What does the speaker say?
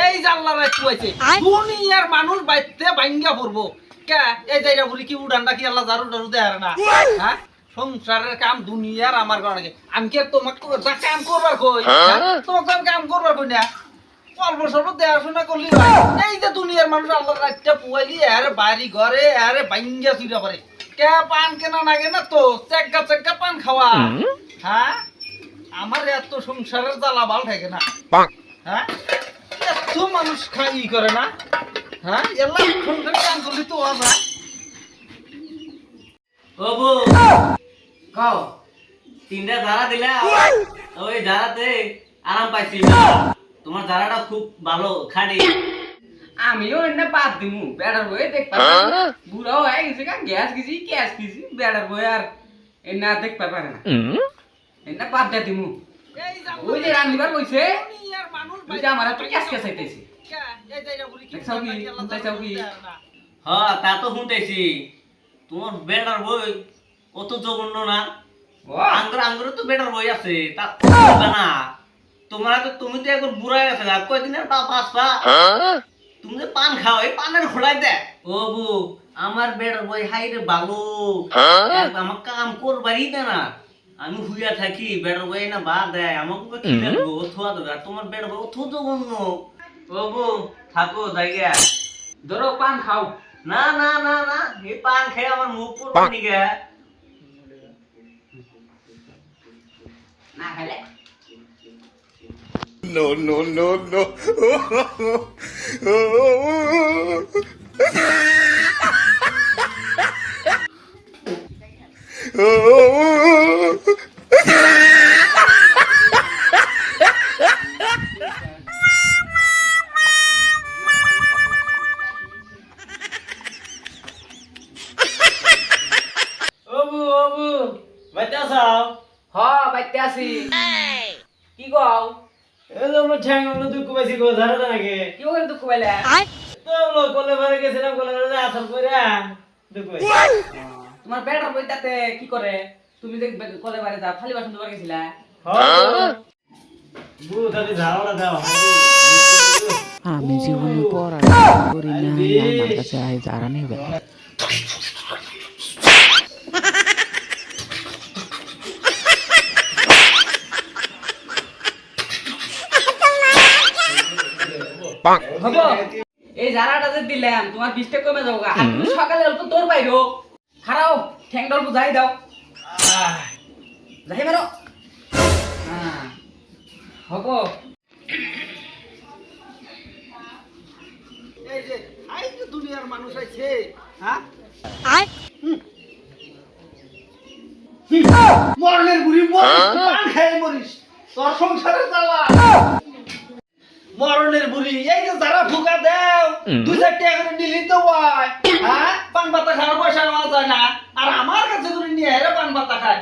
এই জাল্লা রাত কইছে দুনিয়ার মানুষ বাইতে ভাঙ্গা পড়বো কে এই যাইরা বলি কি উড়ানটা কি আল্লাহ জারু দারু দেয় না হ্যাঁ সংসারের কাম দুনিয়ার আমার ঘরে আমি কি আর তোমাকে যা কাম করবার কই তোমাকে আমি কাম করবার কই না অল্প স্বল্প দেখাশোনা করলি এই যে দুনিয়ার মানুষ আল্লাহ রাতটা পুয়াইলি আরে বাড়ি ঘরে আরে ভাঙ্গা চুরা করে কে পান কেনা লাগে না তো চেক্কা চেক্কা পান খাওয়া হ্যাঁ আমার এত সংসারের জ্বালা বাল থাকে না হ্যাঁ এত মানুষ খাই করে না হ্যাঁ এলা সংসার কাম করলি তো আমরা ও বউ কও তিনটা জারা দিলা ওই জারাতে আরাম পাইছি তোমার জারাটা খুব ভালো খাড়ি আমিও এনে বাদ দিমু বেড়ার বয়ে দেখবা বুড়া হয়ে গেছে কা গ্যাস গেছি গ্যাস গেছি বেড়ার বয়ে আর এনে আর দেখতে পারে না এনে বাদ দে দিমু ওই যে রান্দিবার কইছে দুনিয়ার মানুষ ওই যে আমার তো গ্যাস গ্যাস আইতেছে এই যাইরা বলি কি দেখছাও কি? দেখছাও কি? হ্যাঁ তা তো শুনতেছি তোমার বেটার বই অত জঘন্য না আঙ্গুর আঙ্গুর তো বেটার বই আছে তা না তোমার তো তুমি তো একবার বুড়াই আছে কয়দিনের বাঁচবা তুমি যে পান খাও এই পানের খোলাই দে ও বু আমার বেটার বই হাই রে ভালো আমার কাম করবারই দে না আমি হুইয়া থাকি বেটার বই না বা দেয় আমাকে কি লাগবো থোয়া দেবে আর তোমার বেটার বই অত জঘন্য ও বু থাকো জায়গা ধরো পান খাও না না না না এই পান খেয়ে আমার মুখ পুরো নিগে না খাইলে No, no, no, no. Obu Obu বাচ্চা সাও হ বাইতে আছি কি কও এই যে আমরা ঠ্যাং আমরা দুঃখ পাইছি গো জানো নাকি কি করে দুঃখ পাইলে তো আমরা কলে বারে গেছিলাম কলে বারে আসল কইরা দুঃখ পাইছি তোমার বেড়ার বই তাতে কি করে তুমি যে কলে বারে যা খালি বাসন ধোয়া গেছিলা হ্যাঁ বু তাতে ঝাড়াটা দাও আমি জীবনে পড়াশোনা করি না আমার কাছে আই যারা নেবে হবো এই জারাটা যে দিলাম তোমার বিশটা কমে যাবো গা। আর তুমি সকালে অল্প তোর বাইরো খারাও ঠ্যাং অল্প যাই দাও যাই মারো হবো এই যে আই যে দুনিয়ার মানুষ আছে হ্যাঁ মরণের বুড়ি মরিস পান খাই মরিস তোর সংসারের জ্বালা মরণের বুড়ি এই যে যারা ফুকা দেও দুই চার টাকা করে নিলি তো হয় হ্যাঁ পান পাতা খাওয়ার পয়সা নেওয়া যায় না আর আমার কাছে করে নিয়ে হেরে পান পাতা খায়